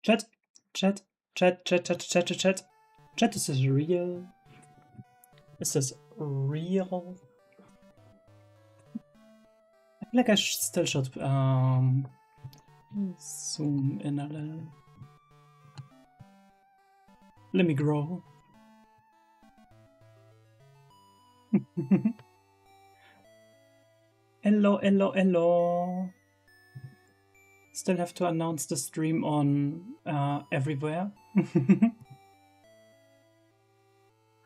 Chat, chat, chat, chat, chat, chat, chat, chat. Chat, is this real? Is this real? I feel like I still should zoom in a little. Let me grow. Hello, hello, hello. Still have to announce the stream on everywhere.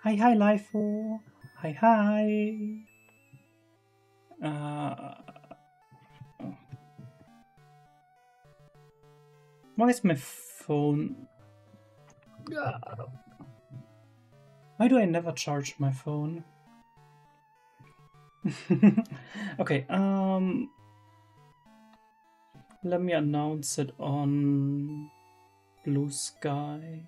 Hi, hi, Lifo. Hi, hi. Why is my phone? Why do I never charge my phone? Okay, let me announce it on Blue Sky.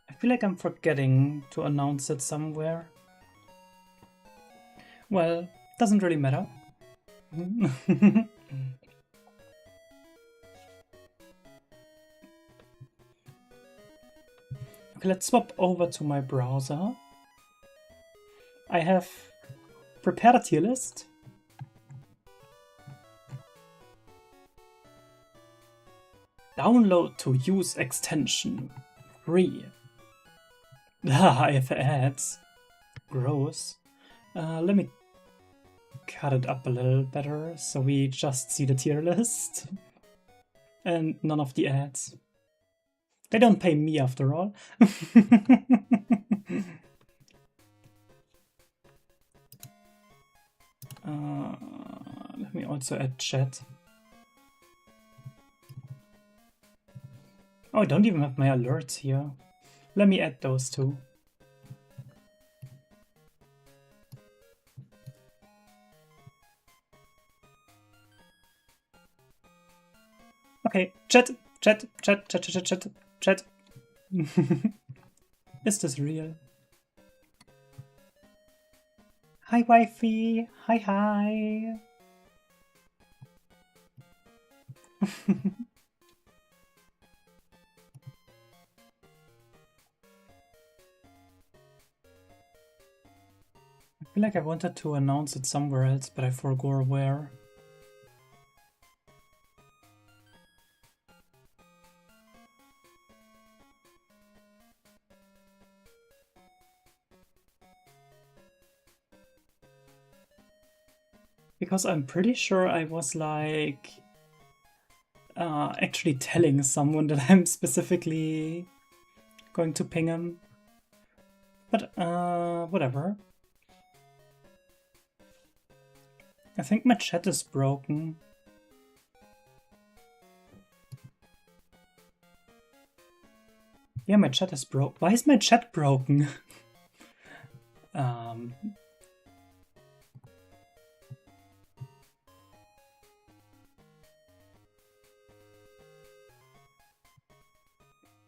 I feel like I'm forgetting to announce it somewhere. Well, doesn't really matter. Okay, let's swap over to my browser. I have prepared a tier list. Download to use extension. Free. I have ads. Gross. Let me cut it up a little better so we just see the tier list. And none of the ads. They don't pay me after all. Let me also add chat. Oh, I don't even have my alerts here. Let me add those too. Okay, chat. Is this real? Hi, wifey. Hi. I feel like I wanted to announce it somewhere else, but I forgot where. Because I'm pretty sure I was like actually telling someone that I'm specifically going to ping him. But whatever. I think my chat is broken. Yeah, my chat is broke. Why is my chat broken?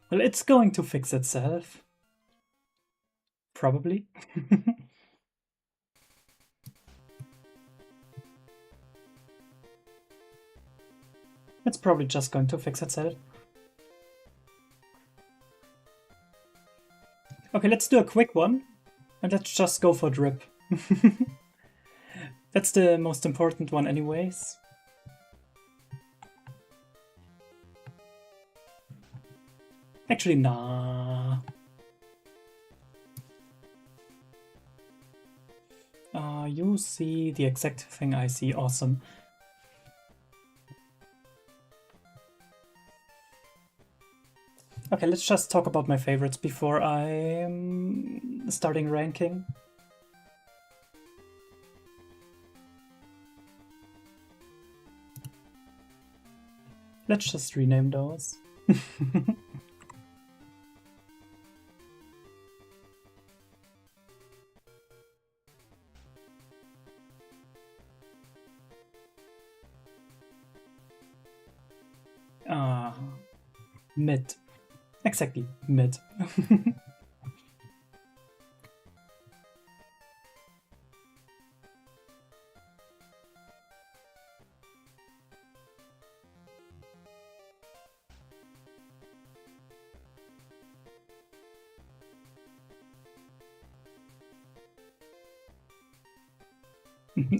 Well, it's going to fix itself. Probably. It's probably just going to fix itself. Okay, let's do a quick one. And let's just go for drip. That's the most important one anyways. Actually, nah. You see the exact thing I see. Awesome. Okay, let's just talk about my favorites before I'm starting ranking. Let's just rename those. Mid. Exactly, mid.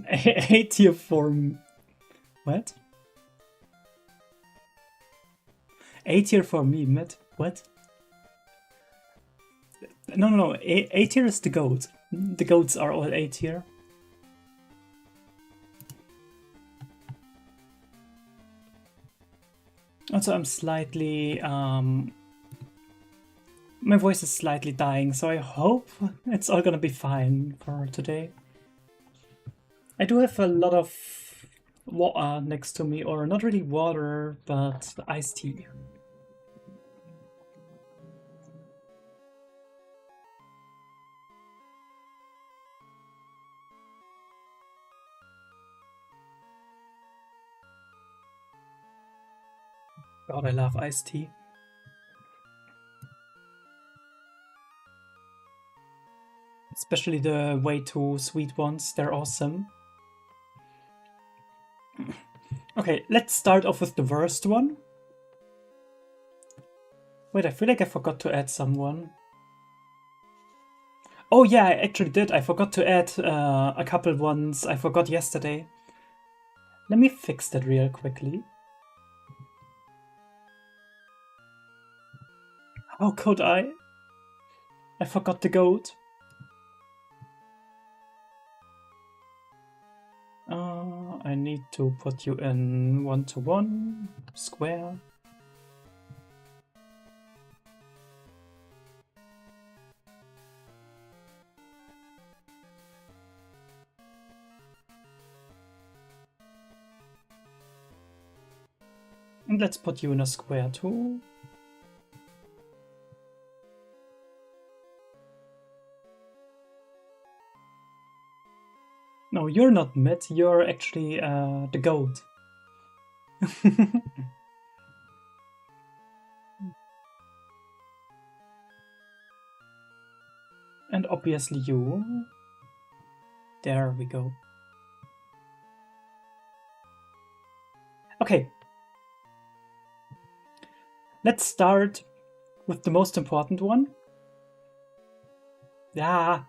A tier for... What? A tier for me, mid? What? No. A tier is the goat. The goats are all A tier. Also, I'm slightly... my voice is slightly dying, so I hope it's all gonna be fine for today. I do have a lot of water next to me, or not really water, but iced tea. God, I love iced tea. Especially the way too sweet ones, they're awesome. Okay, let's start off with the worst one. Wait, I feel like I forgot to add someone. Oh yeah, I actually did. I forgot to add a couple ones I forgot yesterday. Let me fix that real quickly. How could I? I forgot the goat. I need to put you in 1-to-1 square. And let's put you in a square too. No, you're not mid, you're actually the goat. And obviously you. There we go. Okay. Let's start with the most important one. Yeah.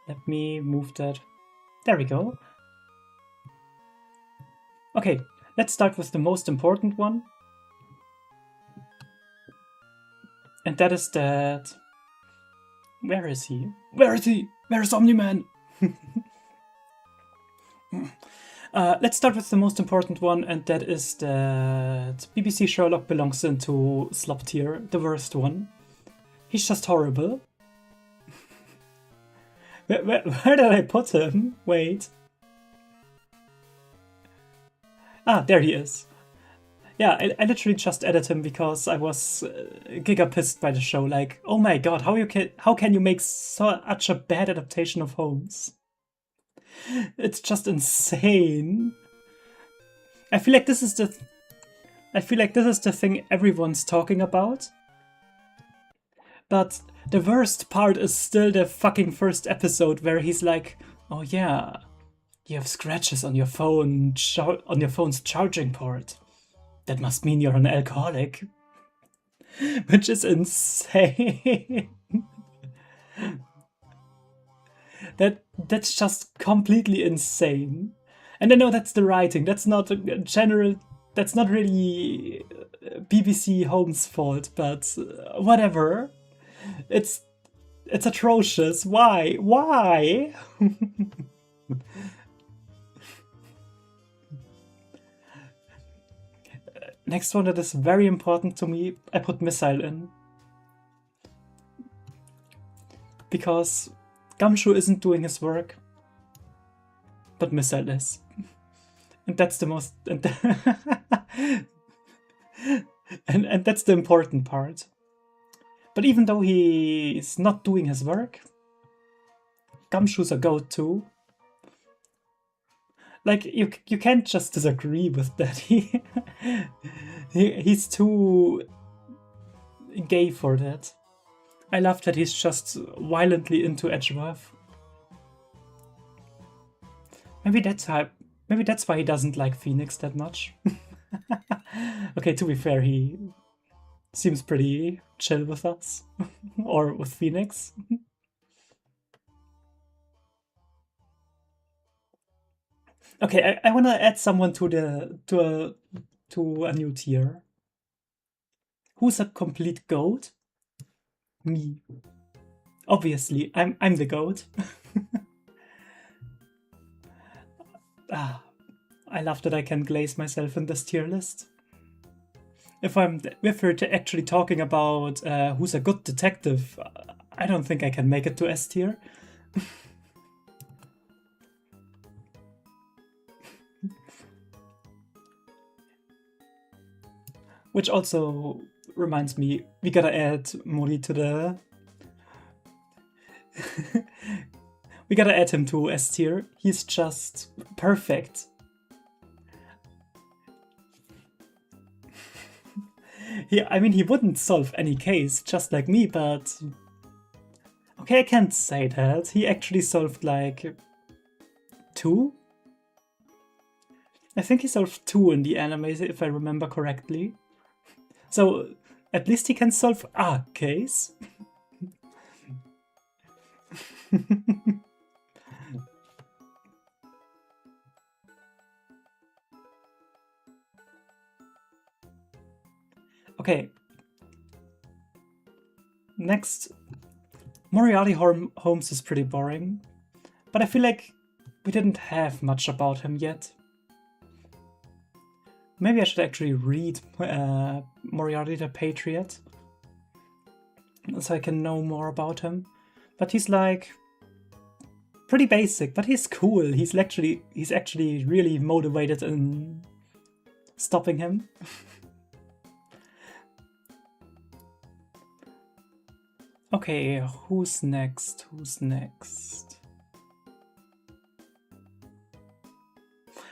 Let me move that. There we go. Okay, let's start with the most important one. And that is that... Where is he? Where is he? Where is Omni-Man? Let's start with the most important one, and that is that BBC Sherlock belongs into slop tier, the worst one. He's just horrible. Where did I put him? Wait. Ah, there he is. Yeah, I literally just added him because I was giga pissed by the show. Like, oh my god, how can you make such a bad adaptation of Holmes? It's just insane. I feel like this is the thing everyone's talking about. But the worst part is still the fucking first episode where he's like, oh yeah, you have scratches on your phone, on your phone's charging port. That must mean you're an alcoholic. Which is insane. That's just completely insane. And I know that's the writing, that's not a general That's not really BBC Home's fault, but whatever. It's atrocious. Why? Why? Next one that is very important to me, I put missile in. Because Gumshoe isn't doing his work, but missile is. And that's the most... And, and that's the important part. But even though he's not doing his work, Gumshoe's a goat too. Like, you can't just disagree with that. He's too gay for that. I love that he's just violently into Edgeworth. Maybe that's why he doesn't like Phoenix that much. Okay, to be fair, he seems pretty chill with us. Or with Phoenix. Okay, I wanna add someone to a new tier. Who's a complete goat? Me. Obviously, I'm the goat. I love that I can glaze myself in this tier list. If we're actually talking about who's a good detective, I don't think I can make it to S tier. Which also reminds me, we gotta add Mori to the... We gotta add him to S tier. He's just perfect. I mean, he wouldn't solve any case, just like me, but... Okay, I can't say that. He actually solved, like... 2? I think he solved 2 in the anime, if I remember correctly. So, at least he can solve a case. Okay. Next. Moriarty Holmes is pretty boring. But I feel like we didn't have much about him yet. Maybe I should actually read Moriarty the Patriot. So I can know more about him. But he's like... pretty basic, but he's cool. He's actually really motivated in stopping him. Okay, who's next? Who's next?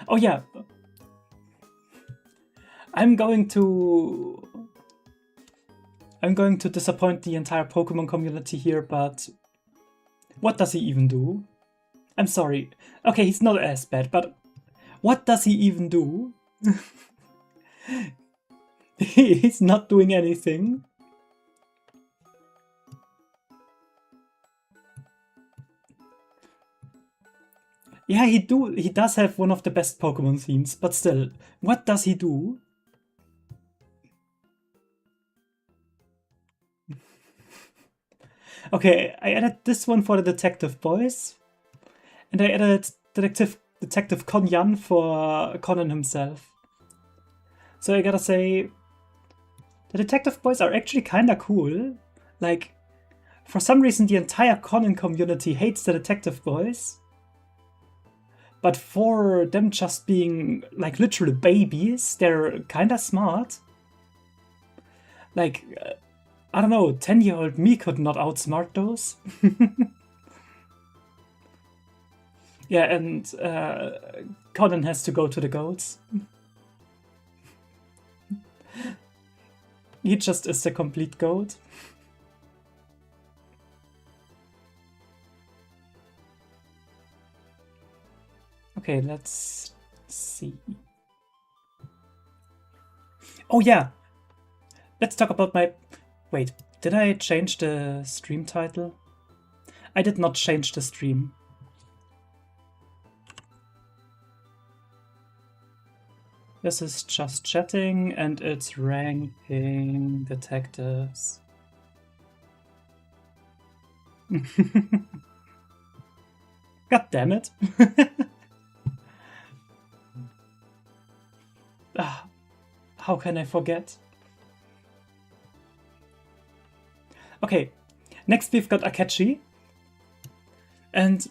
Oh yeah. I'm going to disappoint the entire Pokemon community here, but what does he even do? I'm sorry. Okay, he's not as bad, but what does he even do? He's not doing anything. Yeah, he does have one of the best Pokemon themes, but still, what does he do? Okay, I added this one for the Detective Boys. And I added Detective Konyan for Conan himself. So I gotta say, the Detective Boys are actually kinda cool. Like, for some reason the entire Conan community hates the Detective Boys. But for them just being, like, literal babies, they're kinda smart. Like, I don't know, 10-year-old me could not outsmart those. Yeah, and Conan has to go to the goats. He just is the complete goat. Okay, let's see. Oh yeah! Let's talk about my... Wait, did I change the stream title? I did not change the stream. This is just chatting and it's ranking detectives. God damn it. How can I forget? Okay, next we've got Akechi. And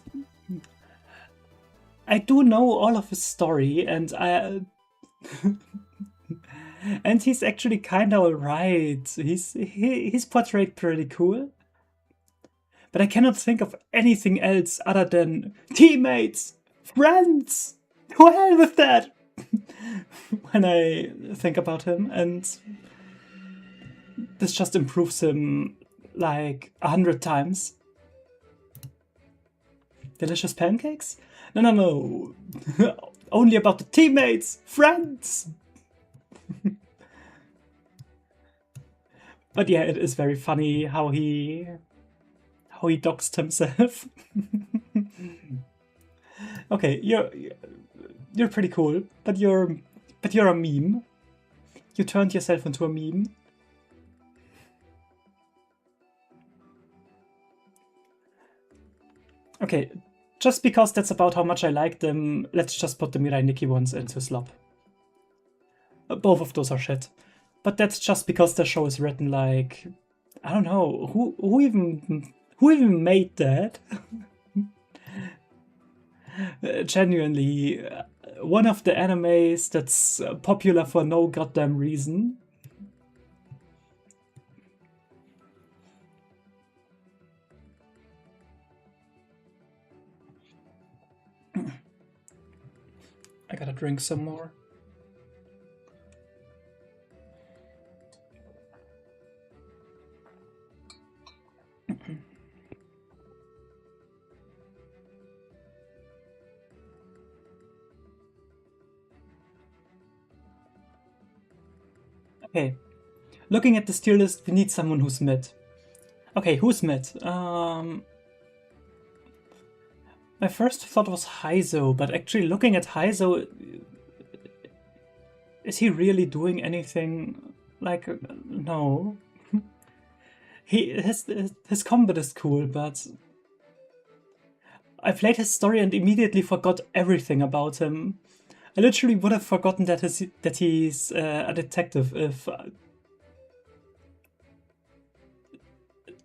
I do know all of his story, and and he's actually kind of alright. He's portrayed pretty cool. But I cannot think of anything else other than teammates, friends. To hell with that! When I think about him, and this just improves him like 100 times. Delicious pancakes? No. Only about the teammates, friends. But yeah, it is very funny how he doxed himself. Okay, you're pretty cool, but you're a meme. You turned yourself into a meme. Okay, just because that's about how much I like them, let's just put the Mirai Nikki ones into slop. Both of those are shit. But that's just because the show is written like, I don't know, who even made that? Genuinely, one of the animes that's popular for no goddamn reason. I gotta drink some more. Okay, looking at this tier list, we need someone who's mid. Okay, who's mid? My first thought was Heizo, but actually looking at Heizo, is he really doing anything? Like, no. His combat is cool, but I played his story and immediately forgot everything about him. I literally would have forgotten that he's a detective if...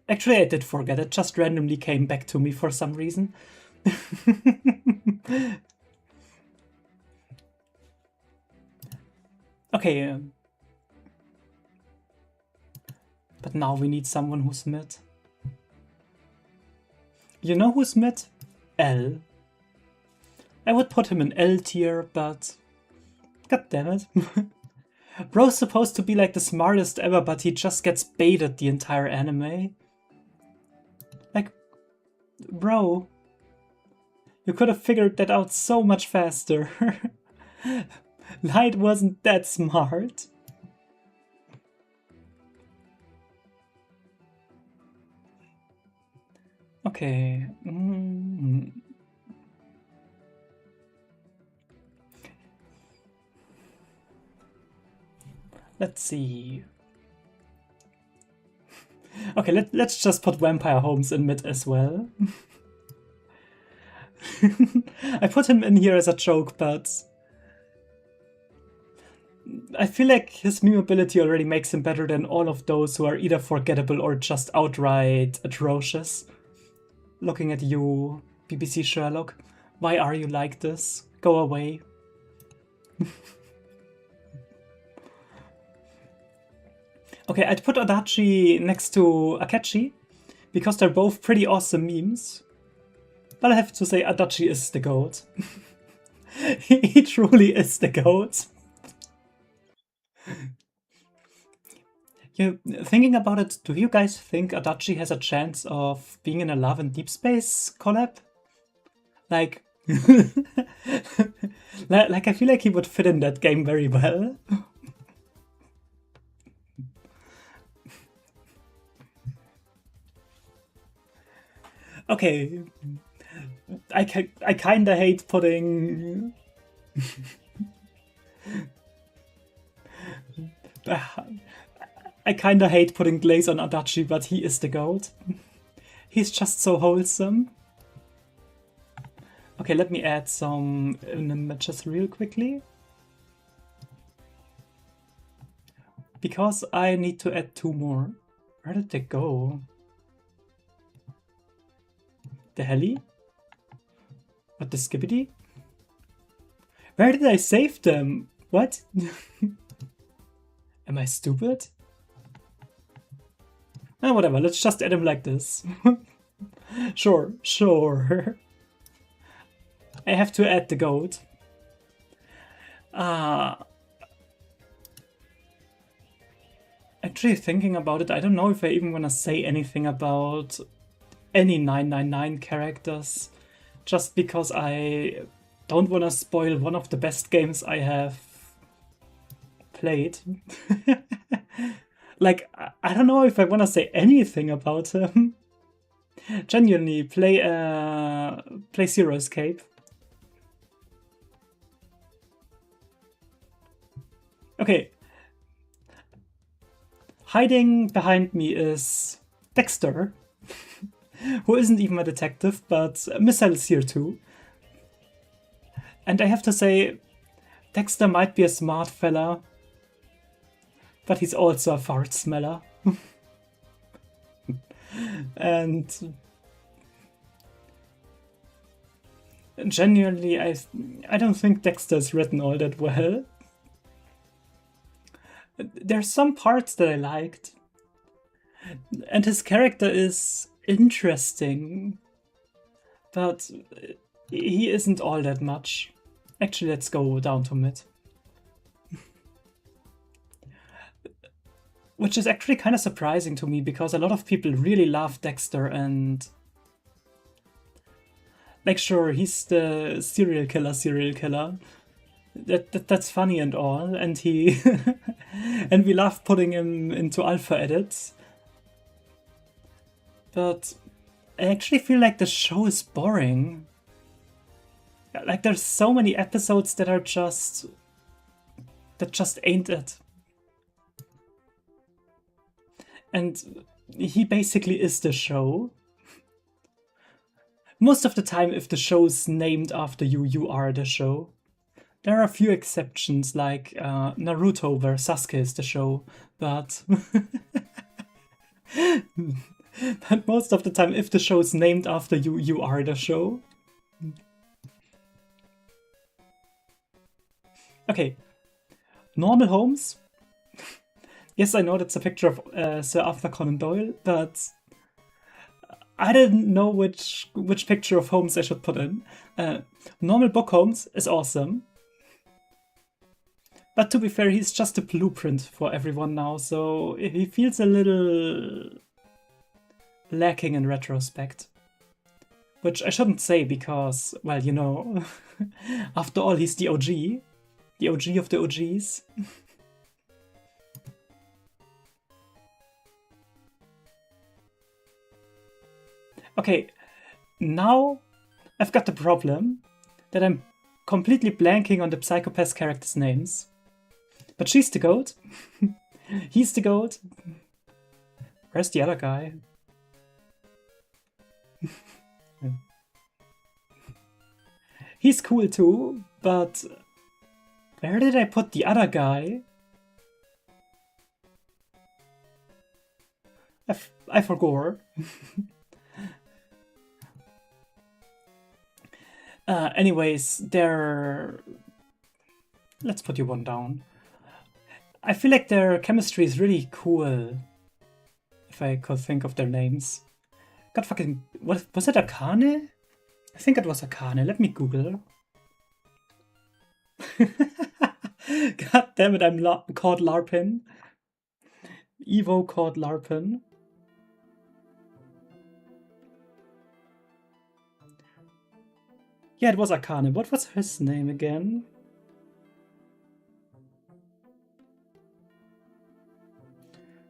Actually, I did forget. It just randomly came back to me for some reason. Okay. But now we need someone who's mid. You know who's mid? L. I would put him in L tier, but... God damn it. Bro's supposed to be like the smartest ever, but he just gets baited the entire anime. Like, bro, you could have figured that out so much faster. Light wasn't that smart. Okay. Let's see. Okay, let's just put Vampire Holmes in mid as well. I put him in here as a joke, but I feel like his meme ability already makes him better than all of those who are either forgettable or just outright atrocious. Looking at you, BBC Sherlock. Why are you like this? Go away. Okay, I'd put Adachi next to Akechi, because they're both pretty awesome memes. But I have to say, Adachi is the GOAT. He truly is the GOAT. Thinking about it, do you guys think Adachi has a chance of being in a Love and Deep Space collab? Like, like I feel like he would fit in that game very well. Okay, I kinda hate putting... I kinda hate putting glaze on Adachi, but he is the goat. He's just so wholesome. Okay, let me add some images real quickly. Because I need to add 2 more. Where did they go? The heli? What, the skibbity? Where did I save them? What? Am I stupid? Whatever, let's just add them like this. Sure. I have to add the goat. Actually thinking about it, I don't know if I even want to say anything about any 999 characters, just because I don't want to spoil one of the best games I have played. Like, I don't know if I want to say anything about him. Genuinely, play Zero Escape. Okay. Hiding behind me is Dexter, who isn't even a detective, but Missile is here too. And I have to say, Dexter might be a smart fella, but he's also a fart smeller. And genuinely, I don't think Dexter's written all that well. There's some parts that I liked, and his character is interesting, but he isn't all that much. Actually, let's go down to mid. Which is actually kind of surprising to me, because a lot of people really love Dexter, and like, sure, he's the serial killer. That's funny and all, and he and we love putting him into alpha edits. But I actually feel like the show is boring. Like, there's so many episodes that just ain't it. And he basically is the show. Most of the time, if the show's named after you, you are the show. There are a few exceptions, like Naruto, where Sasuke is the show, but but most of the time, if the show is named after you, you are the show. Okay, normal homes. Yes, I know that's a picture of Sir Arthur Conan Doyle, but I didn't know which picture of Holmes I should put in. Normal book Holmes is awesome. But to be fair, he's just a blueprint for everyone now, so he feels a little lacking in retrospect. Which I shouldn't say because, well, you know, after all, he's the OG. The OG of the OGs. Okay, now I've got the problem that I'm completely blanking on the Psychopath characters' names. But she's the goat. He's the goat. Where's the other guy? He's cool too, but where did I put the other guy? I forgot. Anyways, let's put you one down. I feel like their chemistry is really cool. If I could think of their names. God fucking... Was it Akane? I think it was Akane. Let me Google. God damn it, I'm called Larpin. Evo called Larpin. Yeah, it was Akane. What was his name again?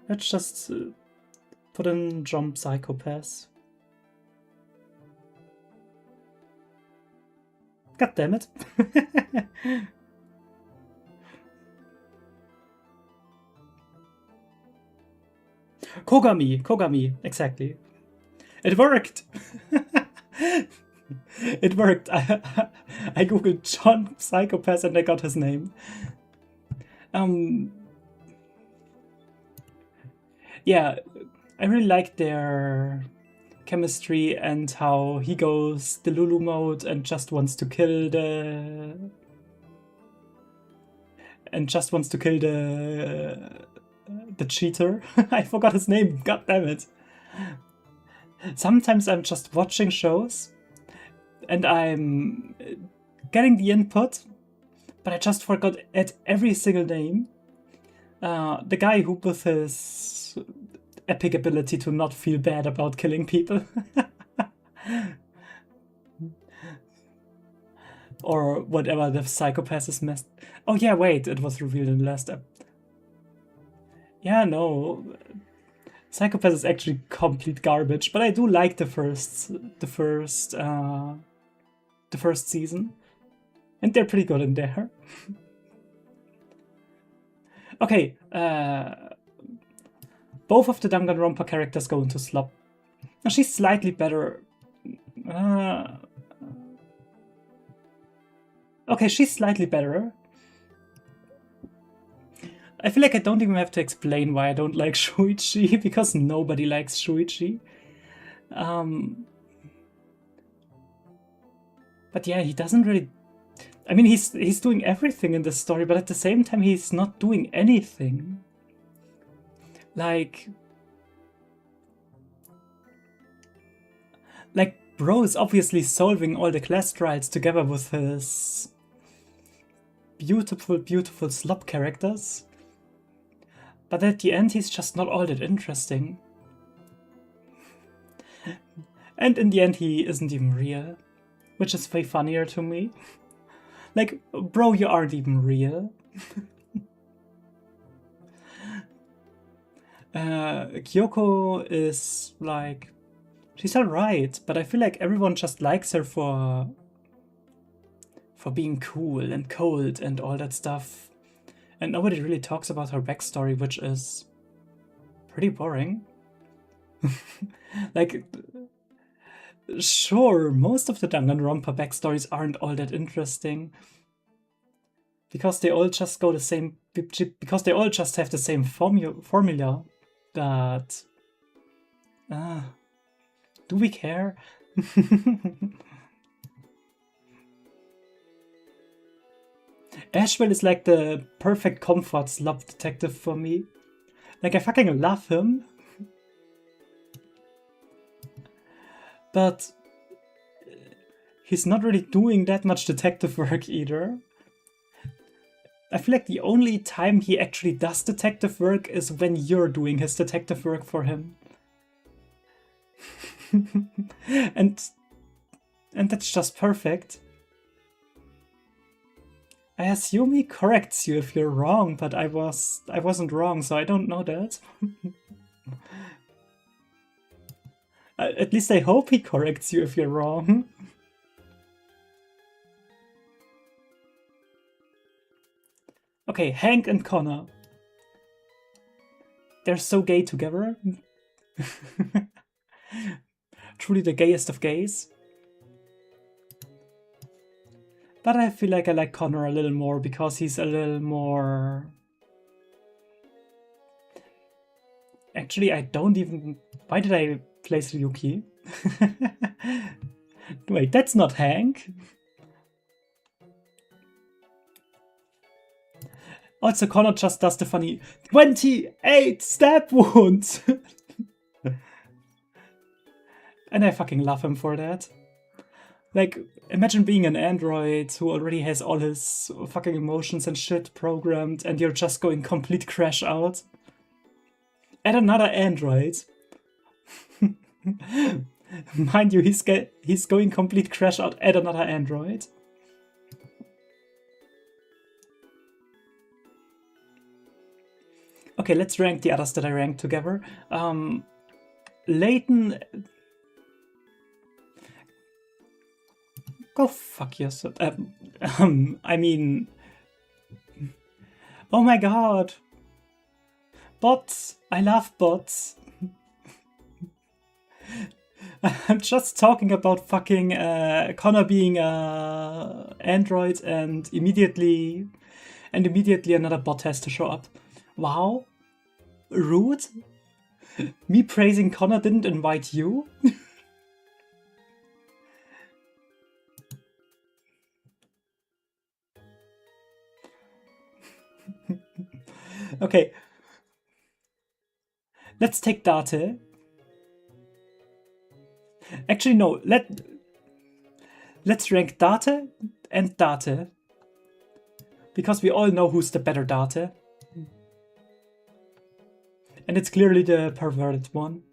Let's just put in Jump Psychopath. God damn it. Kogami, exactly. It worked! It worked. I googled John Psychopath and I got his name. Yeah, I really like their chemistry and how he goes the Lulu mode and just wants to kill the cheater. I forgot his name. God damn it. Sometimes I'm just watching shows and I'm getting the input, but I just forgot at every single name. The guy who with his epic ability to not feel bad about killing people. Or whatever the psychopath is messed. Oh yeah, wait, it was revealed in the last ep. Yeah, no. Psychopath is actually complete garbage, but I do like the first season. And they're pretty good in there. Okay, both of the Danganronpa characters go into slop. She's slightly better. Okay, she's slightly better. I feel like I don't even have to explain why I don't like Shuichi, because nobody likes Shuichi. But yeah, he doesn't really... I mean, he's doing everything in this story, but at the same time, he's not doing anything. Like, Bro is obviously solving all the class trials together with his beautiful, beautiful slop characters. But at the end, he's just not all that interesting. And in the end, he isn't even real, which is way funnier to me. Like, bro, you aren't even real. Kyoko is like... she's alright, but I feel like everyone just likes her for being cool and cold and all that stuff. And nobody really talks about her backstory, which is pretty boring. Like, sure, most of the Danganronpa backstories aren't all that interesting. Because they all just go the same... because they all just have the same formula that... do we care? Ashwell is like the perfect comfort slop detective for me. Like, I fucking love him. But he's not really doing that much detective work either. I feel like the only time he actually does detective work is when you're doing his detective work for him. and that's just perfect. I assume he corrects you if you're wrong, but I wasn't wrong, so I don't know that. At least I hope he corrects you if you're wrong. Okay, Hank and Connor. They're so gay together. Truly the gayest of gays. But I feel like I like Connor a little more because he's a little more... Actually, I don't even... Why did I place Ryuki? Wait, that's not Hank. Also, Connor just does the funny 28 stab wounds. And I fucking love him for that. Like, imagine being an android who already has all his fucking emotions and shit programmed and you're just going complete crash out. Add another android. Mind you, he's going complete crash out. Add another android. Okay, let's rank the others that I ranked together. Layton... Go fuck yourself. I mean... Oh my god. Bots. I love bots. I'm just talking about fucking Connor being a android and immediately another bot has to show up. Wow. Rude? Me praising Connor didn't invite you? Okay. Let's take Date. Actually, no. Let's rank Date and Date. Because we all know who's the better Date. And it's clearly the perverted one.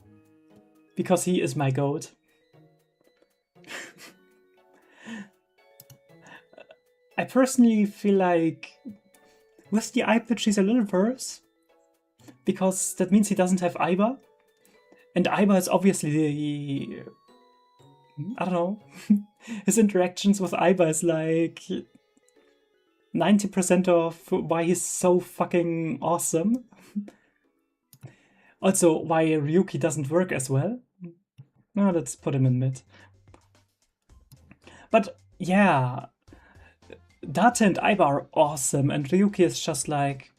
Because he is my goat. I personally feel like with the eye patch he's a little worse. Because that means he doesn't have Aiba. And Aiba is obviously the... I don't know. His interactions with Aiba is like 90% of why he's so fucking awesome. Also, why Ryuki doesn't work as well. No, let's put him in mid. But yeah, Date and Aiba are awesome, and Ryuki is just like,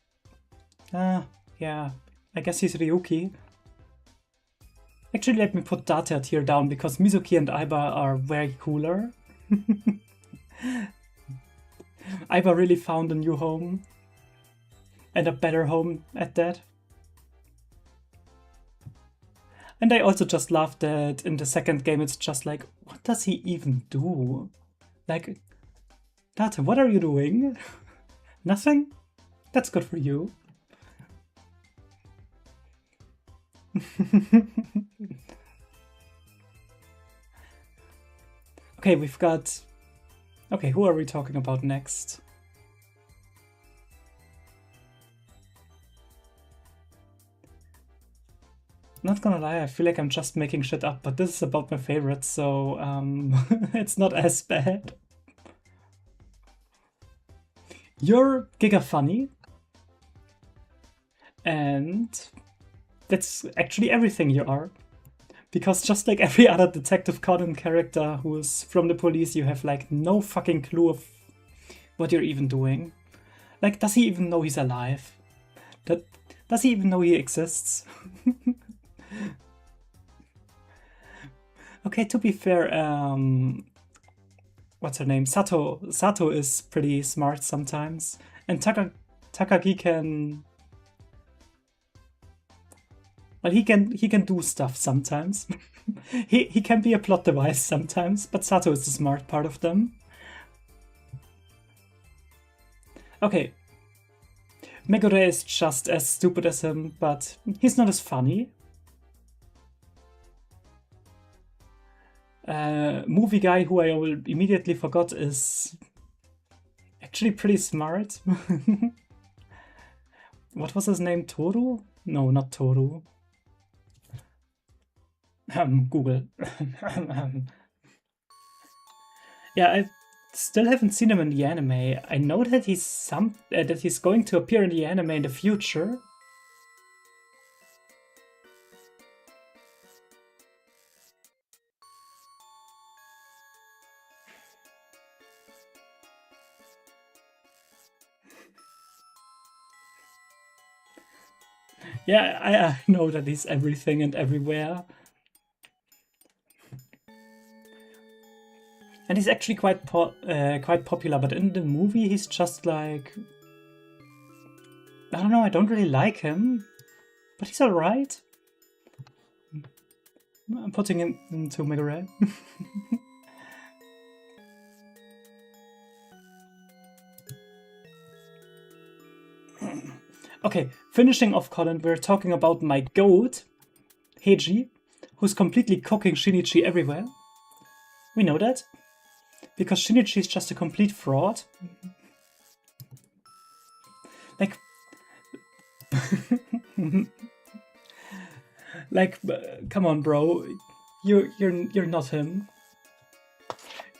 yeah, I guess he's Ryuki. Actually, let me put Date a tier down because Mizuki and Aiba are way cooler. Aiba really found a new home. And a better home at that. And I also just love that in the second game it's just like, what does he even do? Like, Date, what are you doing? Nothing? That's good for you. Okay, we've got... Okay, who are we talking about next? Not gonna lie, I feel like I'm just making shit up, but this is about my favorites, so it's not as bad. You're giga funny. And that's actually everything you are. Because just like every other Detective Conan character who's from the police, you have like no fucking clue of what you're even doing. Like, does he even know he's alive? Does he even know he exists? Okay, to be fair, what's her name? Sato. Sato is pretty smart sometimes. And Takagi can... Well, he can do stuff sometimes. he can be a plot device sometimes, but Sato is the smart part of them. Okay. Megure is just as stupid as him, but he's not as funny. Movie guy who I immediately forgot is actually pretty smart. What was his name? Toru? No, not Toru. Google. Yeah, I still haven't seen him in the anime. I know that he's going to appear in the anime in the future. Yeah, I know that he's everything and everywhere. And he's actually quite popular, but in the movie he's just like... I don't know, I don't really like him. But he's alright. I'm putting him into Megure. Okay, finishing off Colin, we're talking about my goat, Heiji, who's completely cooking Shinichi everywhere. We know that. Because Shinichi is just a complete fraud. Like... like, come on, bro. You're not him.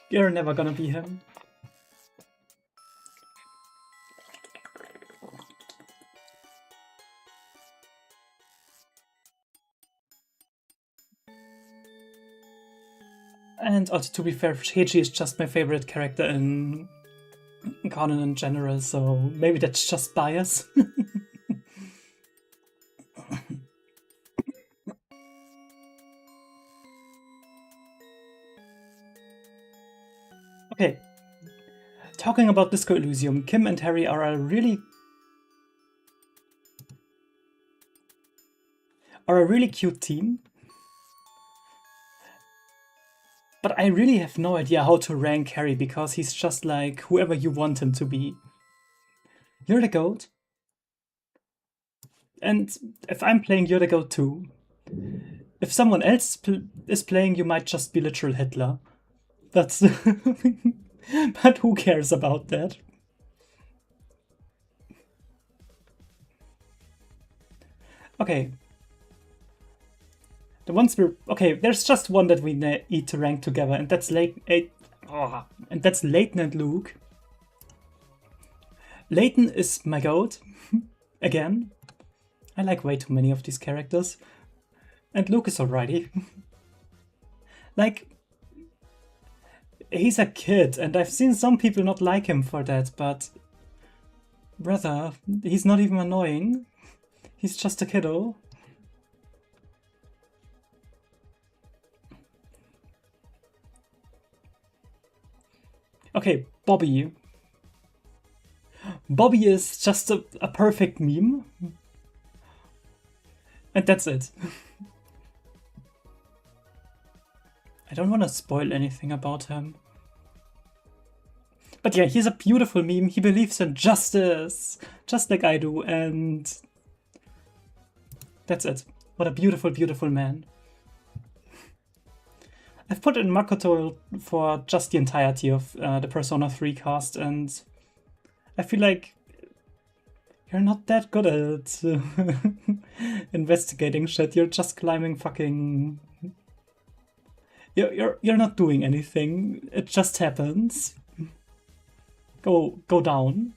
You're never gonna be him. And also, to be fair, Heiji is just my favorite character in Conan in general, so maybe that's just bias. Okay. Talking about Disco Elysium, Kim and Harry are a really cute team. But I really have no idea how to rank Harry because he's just like whoever you want him to be. You're the GOAT. And if I'm playing, you're the GOAT too. If someone else is playing, you might just be literal Hitler. That's... But who cares about that? Okay. The ones we're... Okay, there's just one that we need to rank together, and that's and that's Leighton and Luke. Leighton is my GOAT. Again. I like way too many of these characters. And Luke is alrighty. Like... He's a kid, and I've seen some people not like him for that, but... Brother, he's not even annoying. He's just a kiddo. Okay, Bobby. Bobby is just a perfect meme. And that's it. I don't want to spoil anything about him. But yeah, he's a beautiful meme. He believes in justice, just like I do, and that's it. What a beautiful, beautiful man. I've put in Makoto for just the entirety of the Persona 3 cast, and I feel like you're not that good at investigating shit. You're just climbing fucking... You're not doing anything. It just happens. Go down.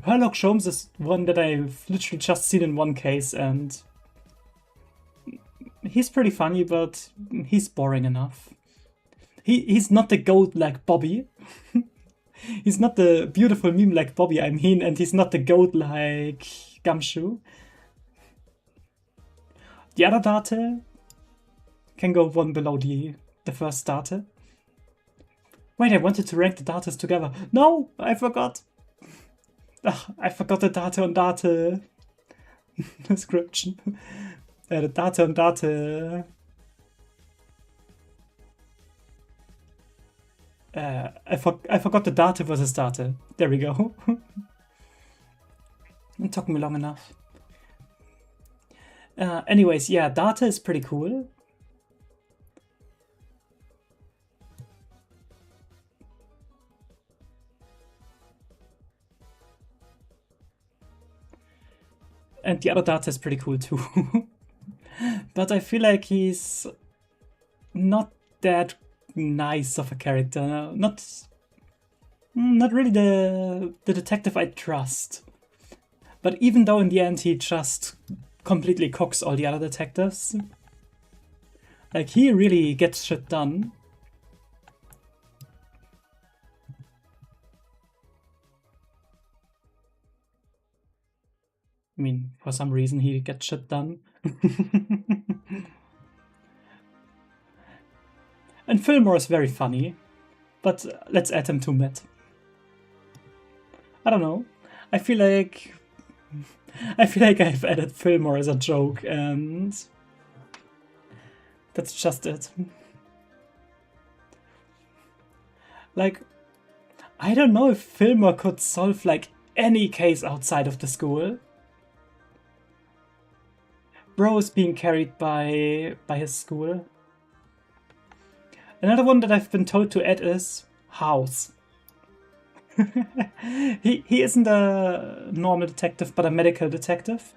Herlock Sholmes is one that I've literally just seen in one case, and he's pretty funny, but he's boring enough. He's not the GOAT like Bobby. He's not the beautiful meme like Bobby, I mean, and he's not the GOAT like Gumshoe. The other Date can go one below the first Date. Wait, I wanted to rank the Dates together. No, I forgot. Ugh, I forgot the Date on Date description. The Date on Date. I forgot the Date versus Date. There we go. It took me long enough. Anyways, yeah, Date is pretty cool. And the other Date is pretty cool too. But I feel like he's not that nice of a character. Not really the detective I trust. But even though in the end he just completely cooks all the other detectives, like he really gets shit done. I mean, for some reason he gets shit done. And Fillmore is very funny, but let's add him to Met. I don't know. I feel like I've added Fillmore as a joke, and that's just it. Like, I don't know if Fillmore could solve like any case outside of the school. Bro is being carried by his school. Another one that I've been told to add is House. he isn't a normal detective, but a medical detective.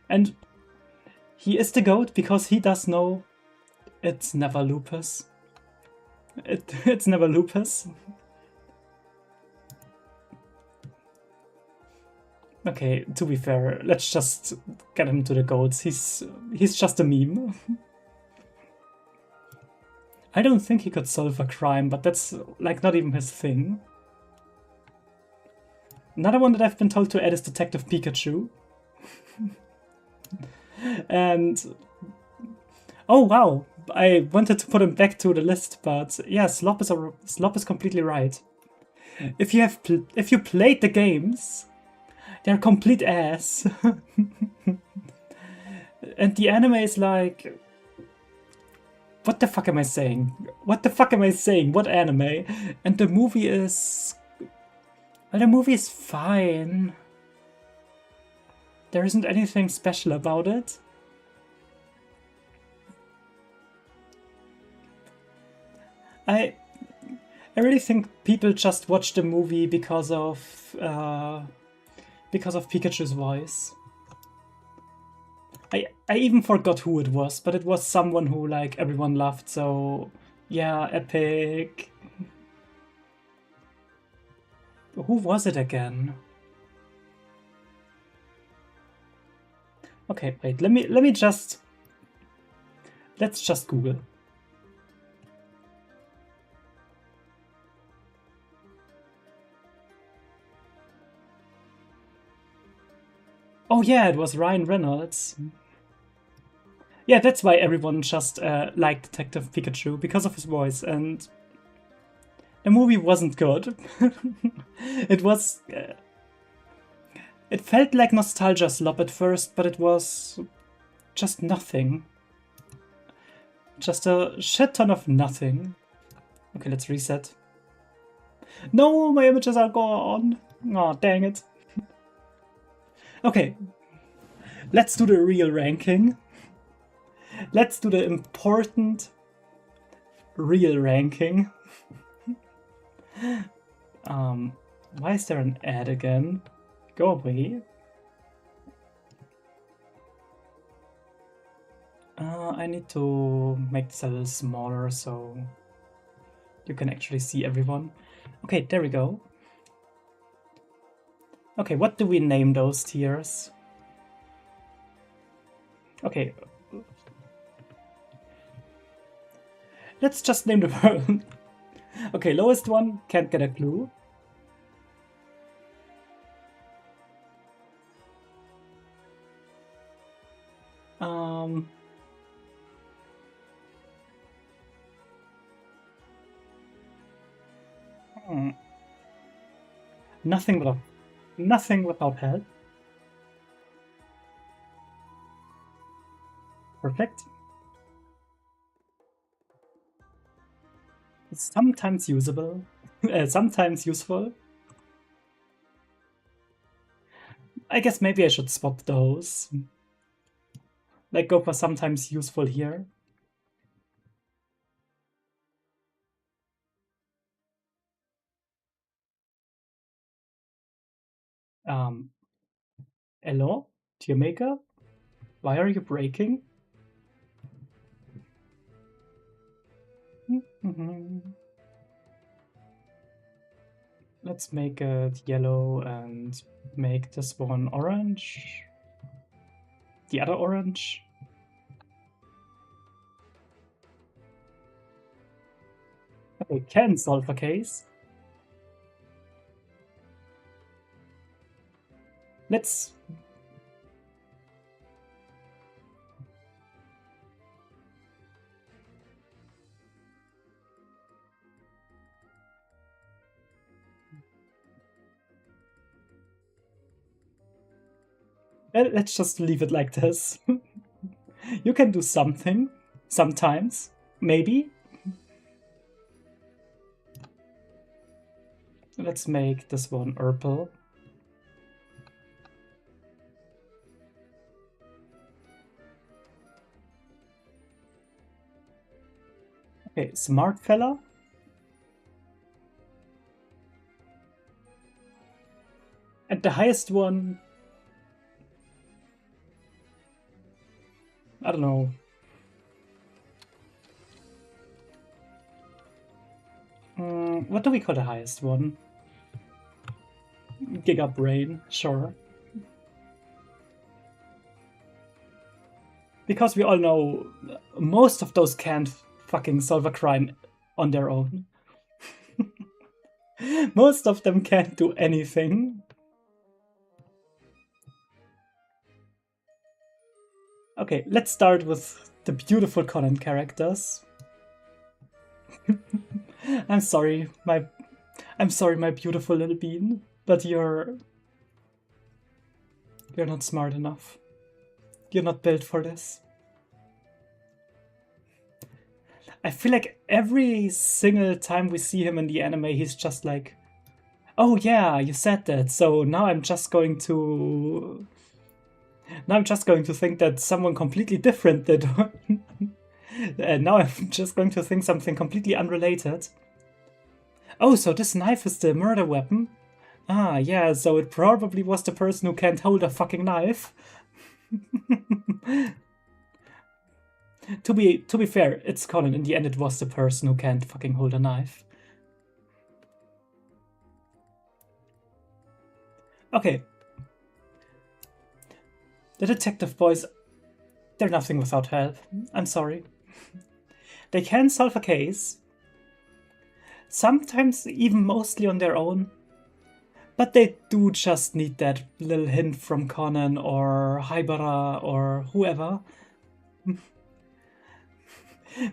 And he is the GOAT because he does know it's never lupus. It's never lupus. Okay, to be fair, let's just get him to the GOATs. He's just a meme. I don't think he could solve a crime, but that's like not even his thing. Another one that I've been told to add is Detective Pikachu. And oh wow, I wanted to put him back to the list, but yeah, Slop is completely right. If you played the games, they're complete ass. And the anime is like, what the fuck am I saying? What the fuck am I saying? What anime? And the movie is, well, the movie is fine. There isn't anything special about it. I really think people just watch the movie because of Pikachu's voice. I even forgot who it was, but it was someone who like everyone loved, so yeah, epic. Who was it again? Okay, wait, let's just Google. Oh yeah, it was Ryan Reynolds. Yeah, that's why everyone just liked Detective Pikachu, because of his voice, and the movie wasn't good. It was... it felt like nostalgia slop at first, but it was just nothing. Just a shit ton of nothing. Okay, let's reset. No, my images are gone. Oh, dang it. Okay, let's do the real ranking. Let's do the important real ranking. Why is there an ad again? Go away. I need to make this a little smaller so you can actually see everyone. Okay, there we go. Okay, what do we name those tiers? Okay. Let's just name the world. Okay, lowest one, can't get a clue. Nothing without help. Perfect. It's sometimes usable, sometimes useful. I guess maybe I should swap those. Like go for sometimes useful here. Hello, tier maker? Why are you breaking? Let's make it yellow and make this one orange. The other orange. Okay, can solve a case. Let's... let's just leave it like this. You can do something. Sometimes. Maybe. Let's make this one purple. Okay, smart fella. And the highest one... I don't know. What do we call the highest one? Giga Brain, sure. Because we all know most of those canned fucking solve a crime on their own. Most of them can't do anything. Okay, let's start with the beautiful Conan characters. I'm sorry, my beautiful little bean, but you're not smart enough. You're not built for this. I feel like every single time we see him in the anime, he's just like, oh yeah, you said that, so now I'm just going to think that someone completely different did. And now I'm just going to think something completely unrelated. Oh, so this knife is the murder weapon? Ah, yeah, so it probably was the person who can't hold a fucking knife. To be fair, it's Conan. In the end, it was the person who can't fucking hold a knife. Okay. The detective boys, they're nothing without help. I'm sorry. They can solve a case. Sometimes even mostly on their own. But they do just need that little hint from Conan or Haibara or whoever.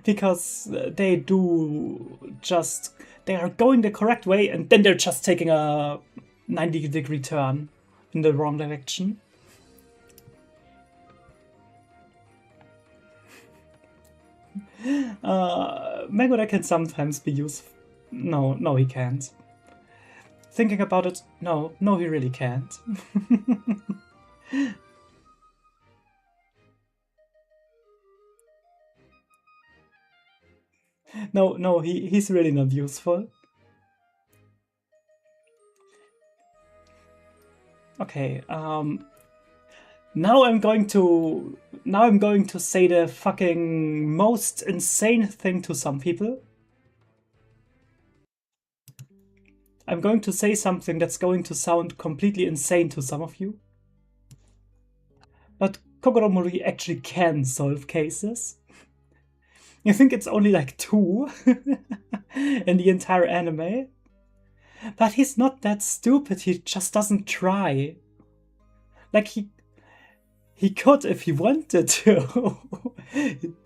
Because they are going the correct way and then they're just taking a 90-degree turn in the wrong direction. Megura can sometimes be useful. No, he can't. Thinking about it, no, he really can't. No, he's really not useful. Okay, now I'm going to say the fucking most insane thing to some people. I'm going to say something that's going to sound completely insane to some of you. But Kogoro actually can solve cases. You think it's only like 2 in the entire anime? But he's not that stupid, he just doesn't try. Like, he could if he wanted to.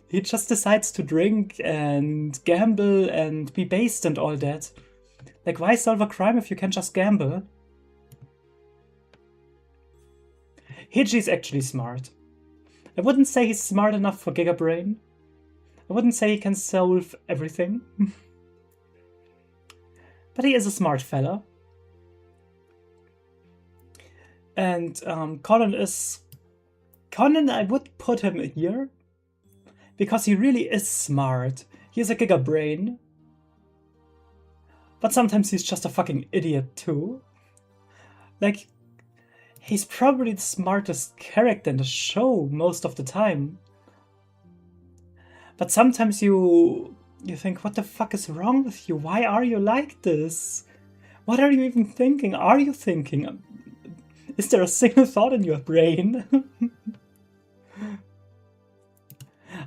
He just decides to drink and gamble and be based and all that. Like, why solve a crime if you can just gamble? Hiji's actually smart. I wouldn't say he's smart enough for Giga Brain. I wouldn't say he can solve everything. But he is a smart fella. And Conan, I would put him here. Because he really is smart. He has a Giga Brain. But sometimes he's just a fucking idiot too. Like, he's probably the smartest character in the show most of the time. But sometimes you think, what the fuck is wrong with you? Why are you like this? What are you even thinking? Are you thinking? Is there a single thought in your brain?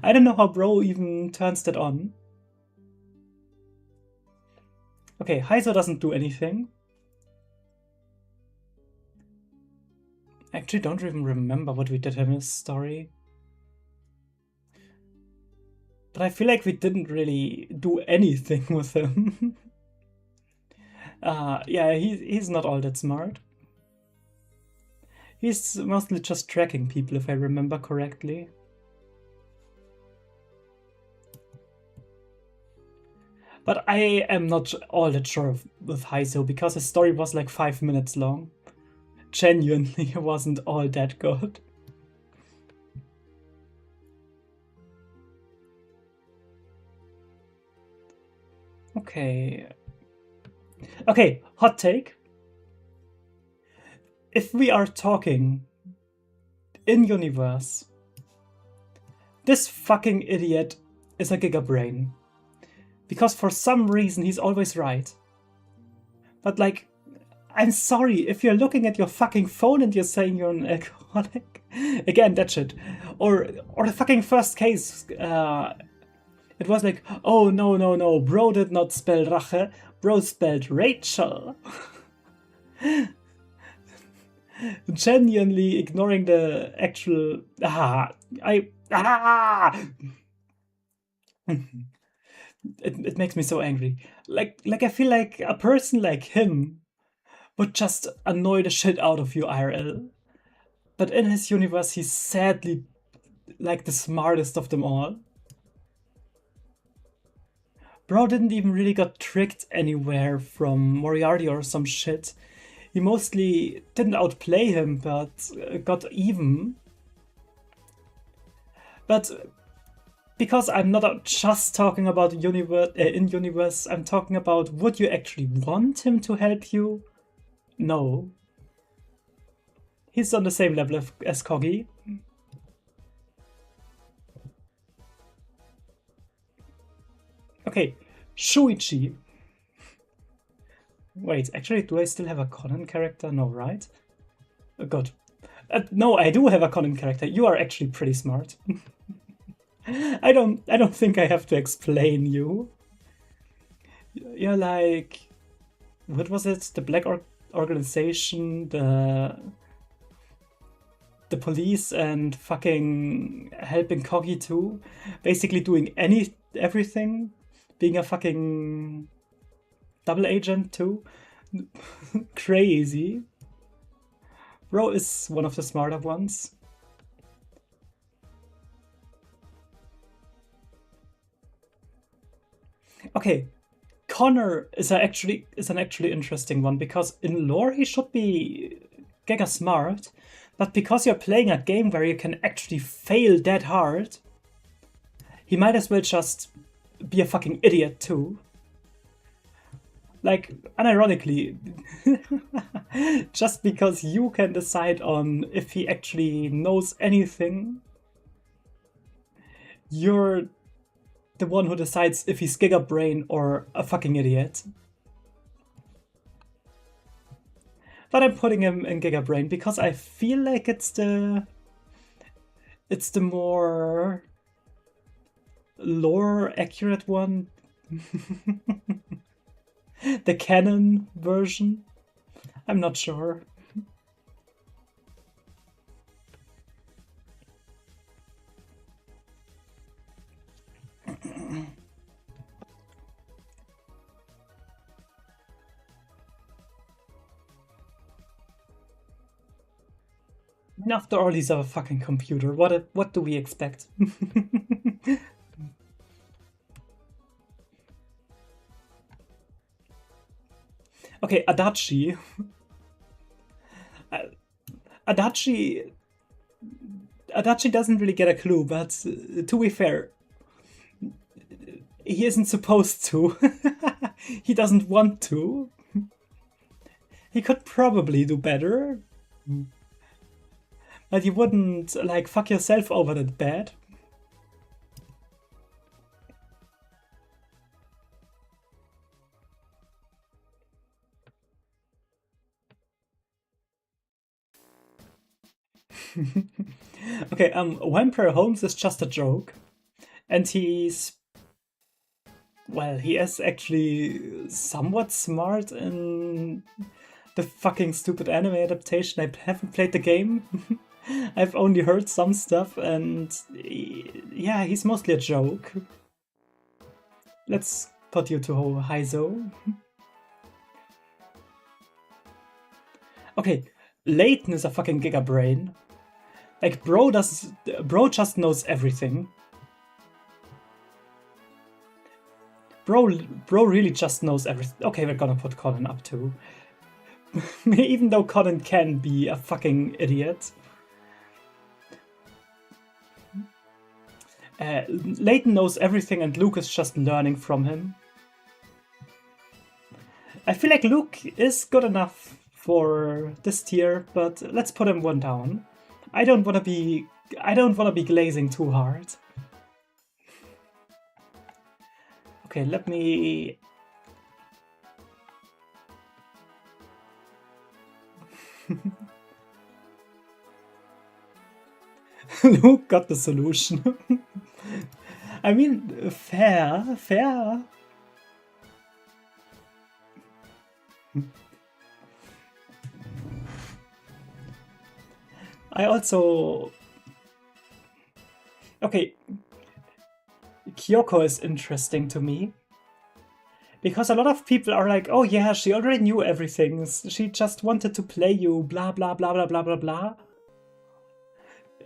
I don't know how Bro even turns that on. Okay, Heizo doesn't do anything. I actually don't even remember what we did in his story. But I feel like we didn't really do anything with him. Yeah, he's not all that smart. He's mostly just tracking people, if I remember correctly. But I am not all that sure with Heizo, because his story was like 5 minutes long. Genuinely, it wasn't all that good. Okay. Okay, hot take. If we are talking in universe, this fucking idiot is a Giga Brain. Because for some reason he's always right. But like, I'm sorry, if you're looking at your fucking phone and you're saying you're an alcoholic, again, that shit. Or the fucking first case, It was like, oh no, no, no, bro did not spell Rache, bro spelled Rachel. Genuinely ignoring the actual. It makes me so angry. Like I feel like a person like him would just annoy the shit out of you IRL. But in his universe, he's sadly like the smartest of them all. Bro didn't even really got tricked anywhere from Moriarty or some shit. He mostly didn't outplay him, but got even. But because I'm not just talking about universe in universe, I'm talking about would you actually want him to help you? No. He's on the same level as Koggy. Okay, Shuichi. Wait, actually, do I still have a Conan character? No, right? Good. No, I do have a Conan character. You are actually pretty smart. I don't think I have to explain you. You're like, what was it? The Black Organization, the police, and fucking helping Coggy too. Basically doing everything. Being a fucking double agent too. Crazy. Bro is one of the smarter ones. Okay, Connor is an actually interesting one because in lore he should be giga smart, but because you're playing a game where you can actually fail that hard, he might as well just be a fucking idiot too. Like, unironically, just because you can decide on if he actually knows anything, you're the one who decides if he's Giga Brain or a fucking idiot. But I'm putting him in Giga Brain because I feel like it's the more lore accurate one. The canon version. I'm not sure. After all, he's a fucking computer. What do we expect? Okay, Adachi. Adachi. Adachi doesn't really get a clue, but to be fair, he isn't supposed to. He doesn't want to. He could probably do better. But you wouldn't, like, fuck yourself over that bad. Okay, Vampire Holmes is just a joke. And he's... Well, he is actually somewhat smart in the fucking stupid anime adaptation. I haven't played the game. I've only heard some stuff, and yeah, he's mostly a joke. Let's put you to Heizo. Okay, Leighton is a fucking giga brain. Like, bro just knows everything. Bro really just knows everything. Okay, we're gonna put Colin up too. Even though Colin can be a fucking idiot. Leighton knows everything and Luke is just learning from him. I feel like Luke is good enough for this tier, but let's put him one down. I don't wanna be glazing too hard. Okay, let me... Luke got the solution. I mean, fair, fair. I also... Okay, Kyoko is interesting to me. Because a lot of people are like, oh yeah, she already knew everything. She just wanted to play you, blah, blah, blah, blah, blah, blah, blah.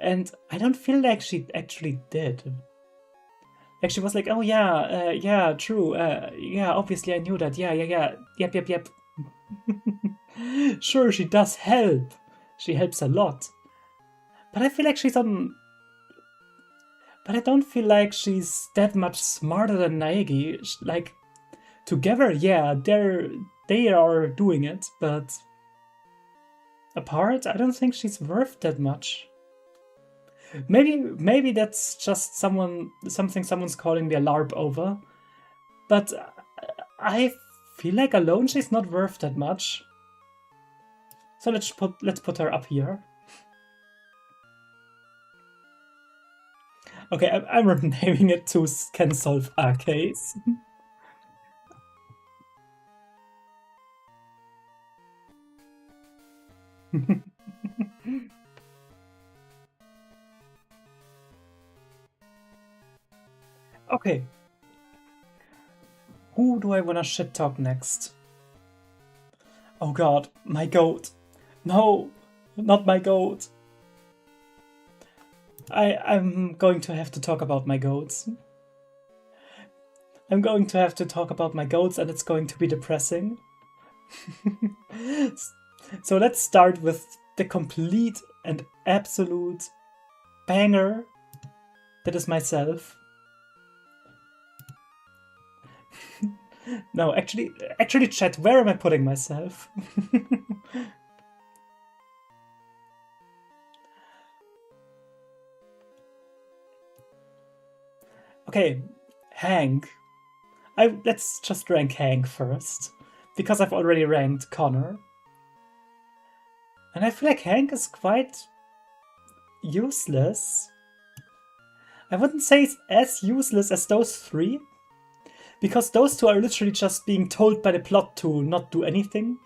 And I don't feel like she actually did. Like she was like, oh yeah, yeah, true, yeah, obviously I knew that, yeah, yeah, yeah, yep, yep, yep. Sure, she does help. She helps a lot. But I feel like she's on... But I don't feel like she's that much smarter than Naegi. Like, together, yeah, they are doing it, but apart, I don't think she's worth that much. Maybe that's just something someone's calling me a LARP over, but I feel like alone she's not worth that much. So let's put her up here. Okay, I'm renaming it to Can Solve a Case. Okay. Who do I wanna shit talk next? Oh god, my goat. No, not my goat. I'm going to have to talk about my goats. I'm going to have to talk about my goats and it's going to be depressing. So let's start with the complete and absolute banger that is myself. No, actually, chat, where am I putting myself? Okay, Hank. Let's just rank Hank first, because I've already ranked Connor. And I feel like Hank is quite useless. I wouldn't say it's as useless as those three, because those two are literally just being told by the plot to not do anything,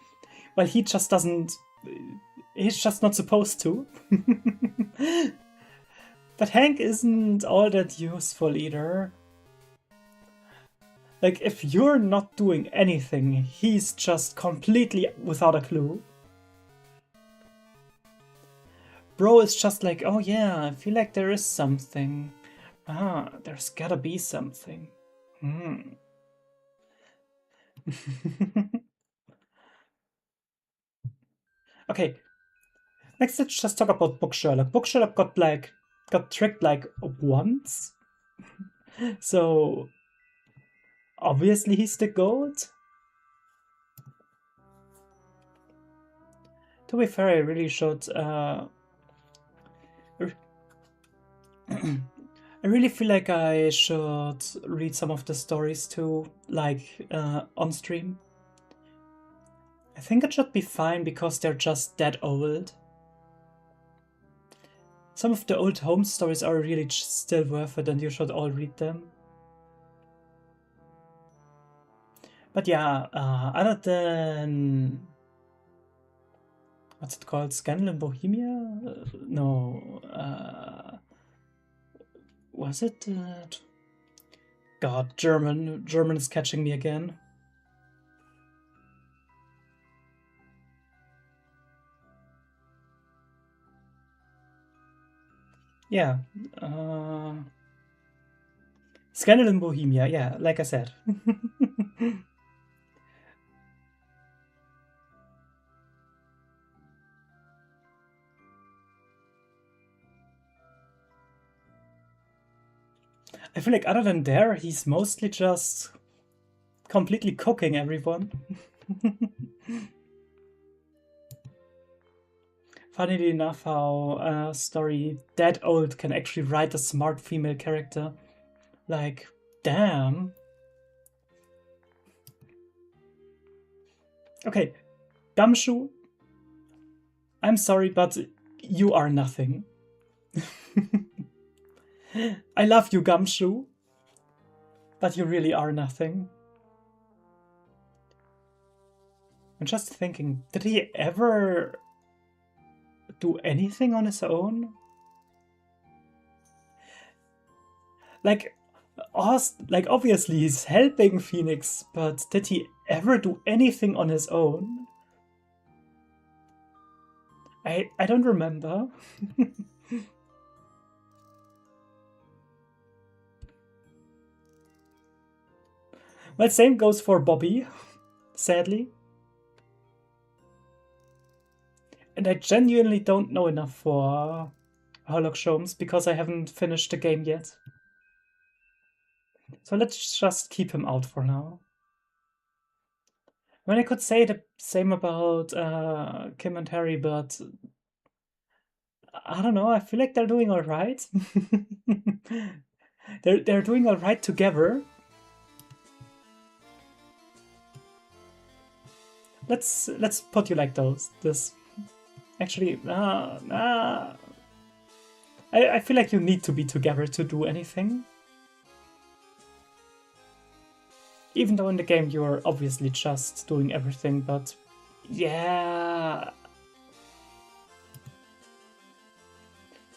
while he just doesn't... He's just not supposed to. But Hank isn't all that useful either. Like, if you're not doing anything, he's just completely without a clue. Bro is just like, oh yeah, I feel like there is something. Ah, there's gotta be something. Okay, next let's just talk about Book Sherlock. Book Sherlock got tricked like once. So obviously he's the GOAT. To be fair, I really should I really feel like I should read some of the stories too, like on stream. I think it should be fine because they're just that old. Some of the old Holmes stories are really still worth it and you should all read them. But yeah, other than... What's it called? Scandal in Bohemia? No. Was it? God, German. German is catching me again. Yeah. Scandal in Bohemia, yeah, like I said. I feel like other than there, he's mostly just completely cooking everyone. Funnily enough, how a story that old can actually write a smart female character. Like, damn. Okay, Gumshoe, I'm sorry, but you are nothing. I love you, Gumshoe. but you really are nothing. I'm just thinking, did he ever do anything on his own? Like obviously he's helping Phoenix, but did he ever do anything on his own? I don't remember. Well, same goes for Bobby, sadly. And I genuinely don't know enough for Herlock Sholmes because I haven't finished the game yet. So let's just keep him out for now. I mean, I could say the same about Kim and Harry, but I don't know, I feel like they're doing alright. they're doing alright together. Let's put you like this. Actually, I feel like you need to be together to do anything. Even though in the game you're obviously just doing everything, but yeah.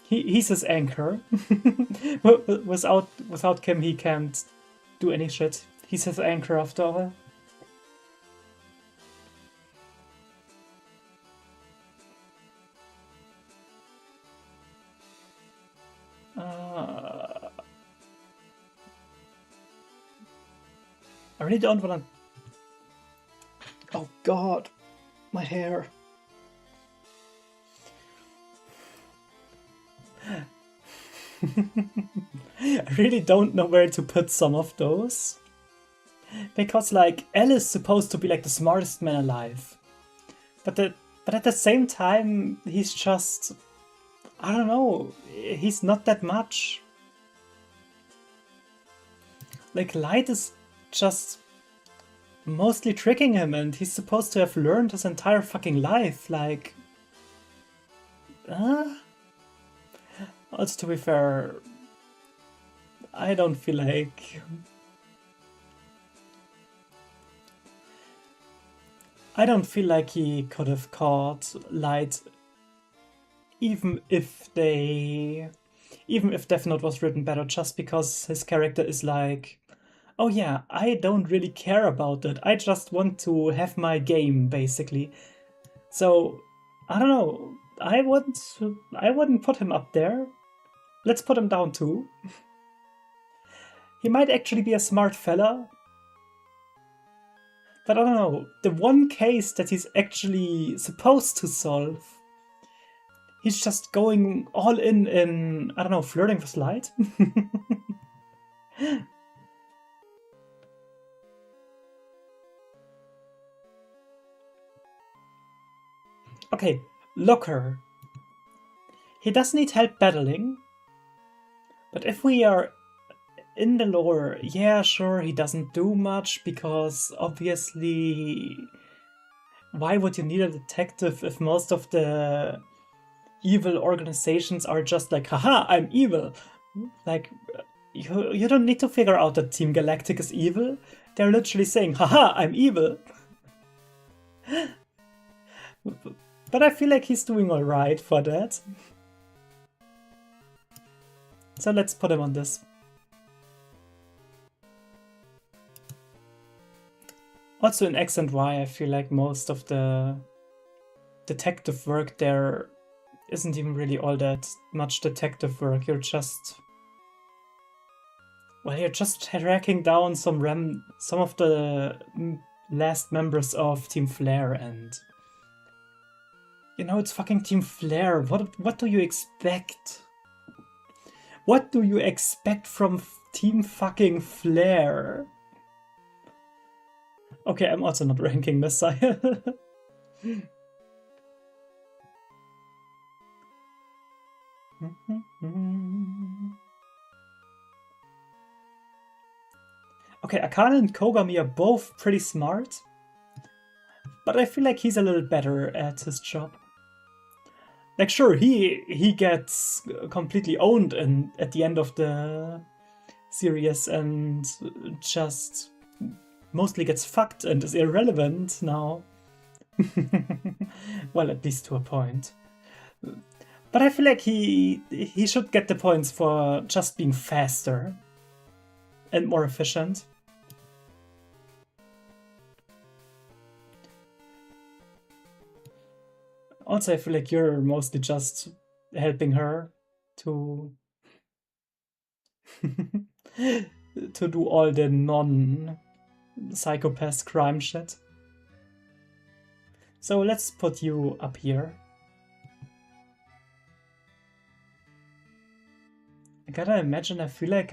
He's his anchor. Without Kim he can't do any shit. He's his anchor after all. I really don't wanna... Oh god, my hair. I really don't know where to put some of those. Because, like, Elle is supposed to be, like, the smartest man alive. But at the same time, he's just... I don't know, he's not that much. Like, Light is just mostly tricking him, and he's supposed to have learned his entire fucking life, like... Also, to be fair, I don't feel like... I don't feel like he could have caught Light even if Death Note was written better, just because his character is like, oh yeah, I don't really care about it. I just want to have my game, basically. So, I don't know. I wouldn't put him up there. Let's put him down too. He might actually be a smart fella. But I don't know. The one case that he's actually supposed to solve, he's just going all in, I don't know, flirting with Light. Okay, Looker. He does need help battling. But if we are in the lore, yeah, sure, he doesn't do much, because obviously... Why would you need a detective if most of the evil organizations are just like, haha, I'm evil? Like, you don't need to figure out that Team Galactic is evil. They're literally saying, haha, I'm evil. But I feel like he's doing alright for that. So let's put him on this. Also in X and Y, I feel like most of the detective work there isn't even really all that much detective work. You're just... Well, you're just tracking down some of the last members of Team Flare, and... You know, it's fucking Team Flare. What do you expect? What do you expect from Team fucking Flare? Okay, I'm also not ranking Messiah. Okay, Akane and Kogami are both pretty smart, but I feel like he's a little better at his job. Like, sure, he gets completely owned at the end of the serious and just mostly gets fucked and is irrelevant now. Well, at least to a point. But I feel like he should get the points for just being faster and more efficient. Also, I feel like you're mostly just helping her to to do all the non-psychopath crime shit. So let's put you up here. I gotta imagine, I feel like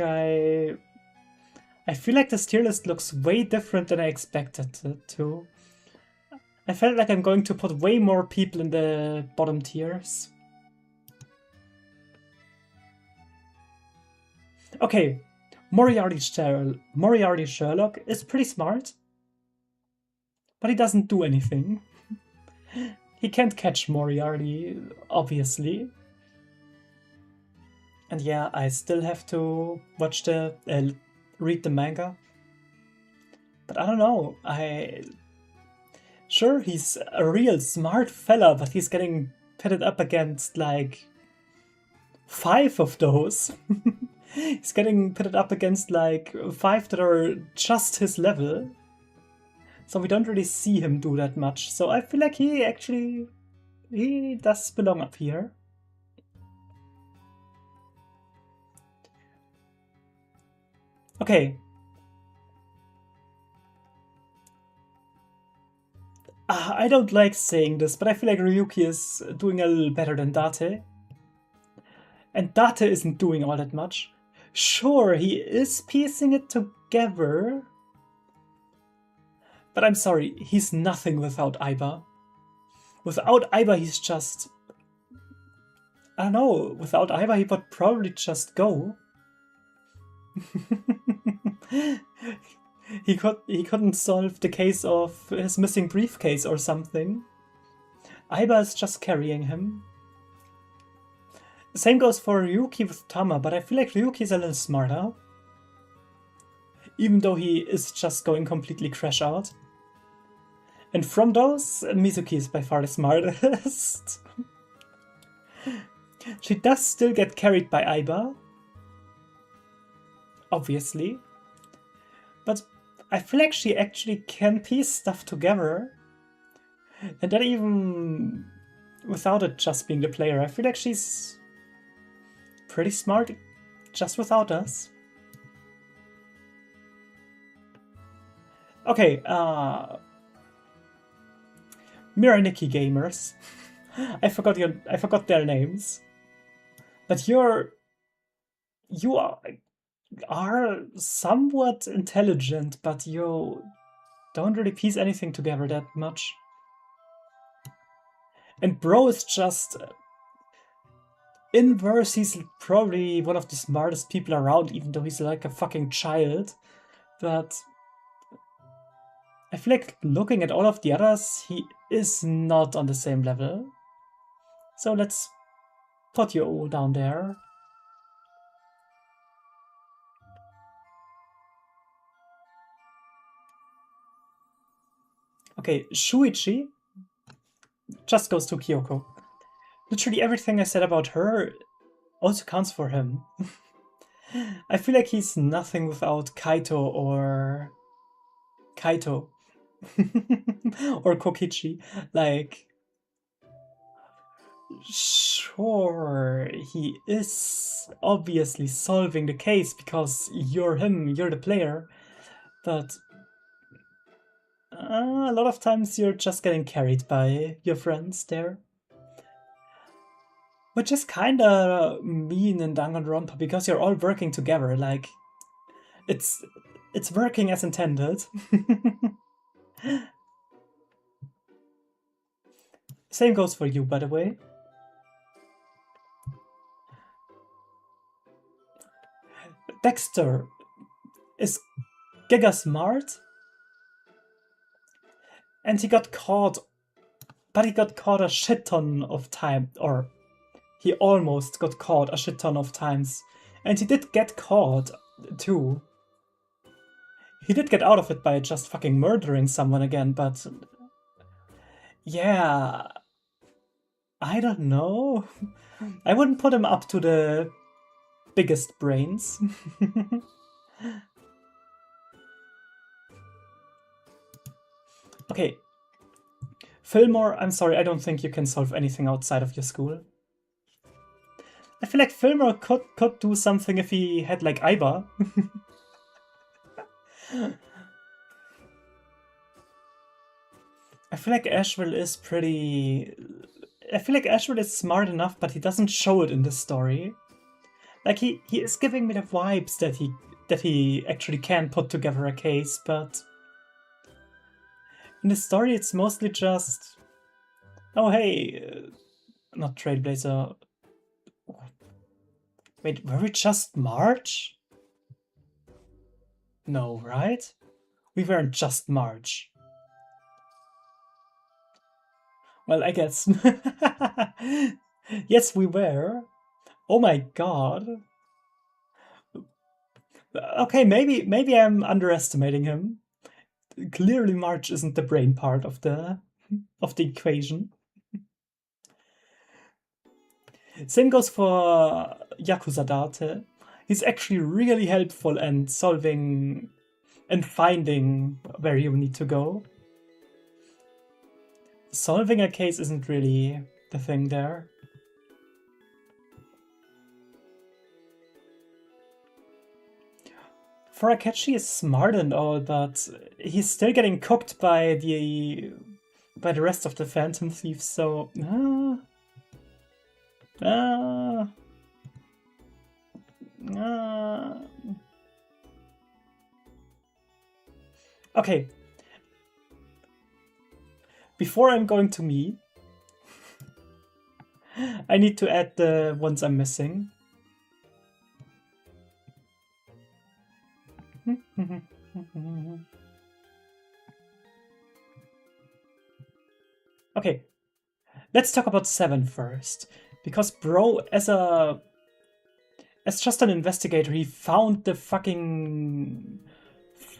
this tier list looks way different than I expected it to. I felt like I'm going to put way more people in the bottom tiers. Okay, Moriarty Sherlock is pretty smart, but he doesn't do anything. He can't catch Moriarty, obviously. And yeah, I still have to watch read the manga. But I don't know, Sure, he's a real smart fella, but he's getting pitted up against like 5 of those. He's getting pitted up against like 5 that are just his level. So we don't really see him do that much. So I feel like he does belong up here. Okay. I don't like saying this, but I feel like Ryuki is doing a little better than Date. And Date isn't doing all that much. Sure, he is piecing it together. But I'm sorry, he's nothing without Aiba. Without Aiba, he's just... I don't know, without Aiba, he would probably just go. He couldn't solve the case of his missing briefcase or something. Aiba is just carrying him. The same goes for Ryuki with Tama, but I feel like Ryuki is a little smarter. Even though he is just going completely crash out. And from those, Mizuki is by far the smartest. She does still get carried by Aiba. Obviously. But I feel like she actually can piece stuff together. And that even without it just being the player, I feel like she's pretty smart just without us. Okay, Miraniki gamers. I forgot their names. But you are somewhat intelligent, but you don't really piece anything together that much. And Bro is just... inverse, he's probably one of the smartest people around, even though he's like a fucking child. But I feel like looking at all of the others, he is not on the same level. So let's put you all down there. Okay, Shuichi just goes to Kyoko. Literally everything I said about her also counts for him. I feel like he's nothing without Kaito or Kokichi. Like, sure, he is obviously solving the case because you're him, you're the player, but a lot of times you're just getting carried by your friends there. Which is kinda mean in Danganronpa because you're all working together, like, it's working as intended. Same goes for you, by the way. Dexter is giga smart, and he got caught, but he got caught a shit ton of time, or he almost got caught a shit ton of times, and he did get caught 2. He did get out of it by just fucking murdering someone again, but... Yeah... I don't know. I wouldn't put him up to the biggest brains. Okay. Fillmore, I'm sorry, I don't think you can solve anything outside of your school. I feel like Fillmore could do something if he had, like, Iba. I feel like Asheville is pretty... I feel like Asheville is smart enough, but he doesn't show it in the story. Like, he is giving me the vibes that he actually can put together a case, but... In the story, it's mostly just... Oh, hey... not Trailblazer... Wait, were we just March? No, right? We weren't just March. Well, I guess. Yes, we were. Oh my god. Okay, maybe I'm underestimating him. Clearly March isn't the brain part of the equation. Same goes for Yakuza Date. He's actually really helpful in solving and finding where you need to go. Solving a case isn't really the thing there. Furakachi is smart and all, but he's still getting cooked by the rest of the Phantom Thieves, so... Okay. Before I'm going to me, I need to add the ones I'm missing. Okay, let's talk about 7 first. Because bro, as just an investigator, he found the fucking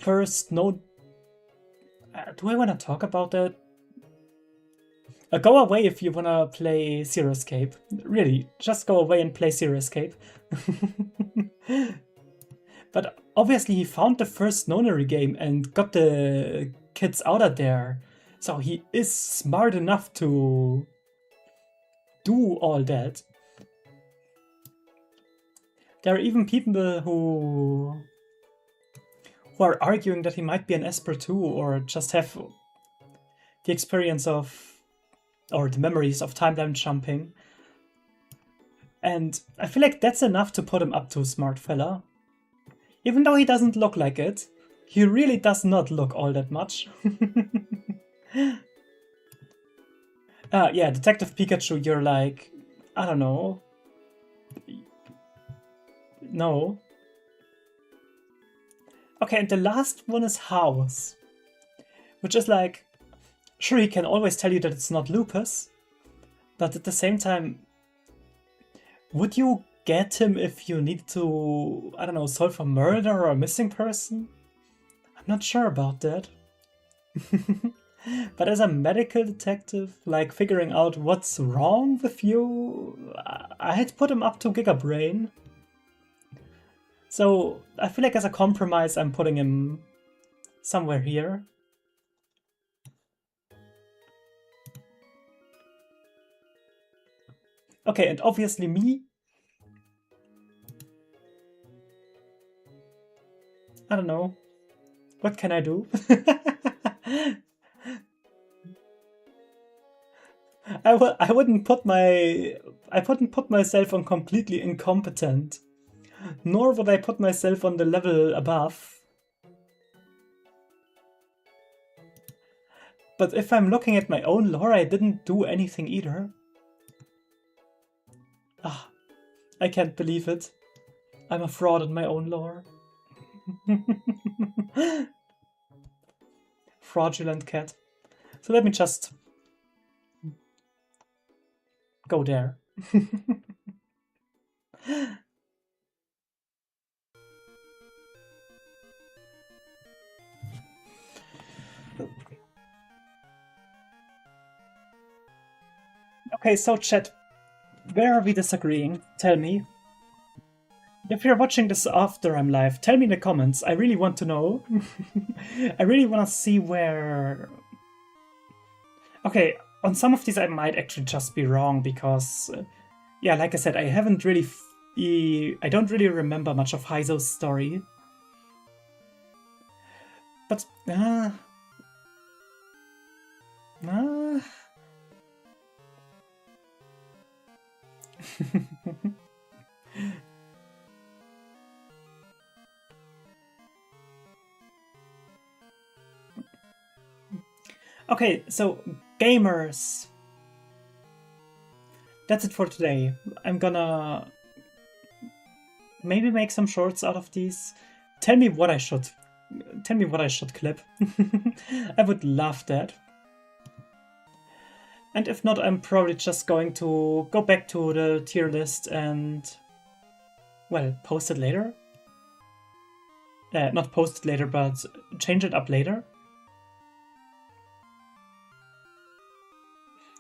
first node. Do I want to talk about that? Go away if you want to play Zero Escape. Really, just go away and play Zero Escape. But obviously he found the first nonary game and got the kids out of there. So he is smart enough to do all that. There are even people who are arguing that he might be an Esper too, or just have the experience of, or the memories of timeline jumping. And I feel like that's enough to put him up to a smart fella. Even though he doesn't look like it, he really does not look all that much. Yeah, Detective Pikachu, you're like, I don't know. No. Okay, and the last one is House. Which is like, sure, he can always tell you that it's not lupus, but at the same time, would you get him if you need to, I don't know, solve a murder or a missing person? I'm not sure about that. But as a medical detective, like figuring out what's wrong with you, I'd put him up to Gigabrain. So I feel like as a compromise, I'm putting him somewhere here. Okay, and obviously me. I don't know. What can I do? I wouldn't put myself on completely incompetent. Nor would I put myself on the level above. But if I'm looking at my own lore, I didn't do anything either. Ah, I can't believe it. I'm a fraud in my own lore. Fraudulent cat. So let me just go there. Okay, so chat, where are we disagreeing? Tell me. If you're watching this after I'm live, tell me in the comments. I really want to know. I really want to see where... Okay, on some of these I might actually just be wrong because... yeah, like I said, I haven't really... I don't really remember much of Heizo's story. But... Okay, so gamers, that's it for today. I'm gonna maybe make some shorts out of these. Tell me what I should clip. I would love that. And if not, I'm probably just going to go back to the tier list and, well, post it later. Not post it later, but change it up later.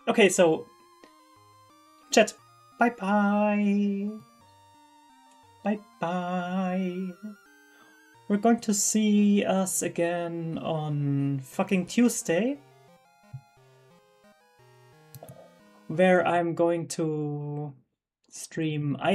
Okay, so chat, bye-bye. Bye-bye. We're going to see us again on fucking Tuesday, where I'm going to stream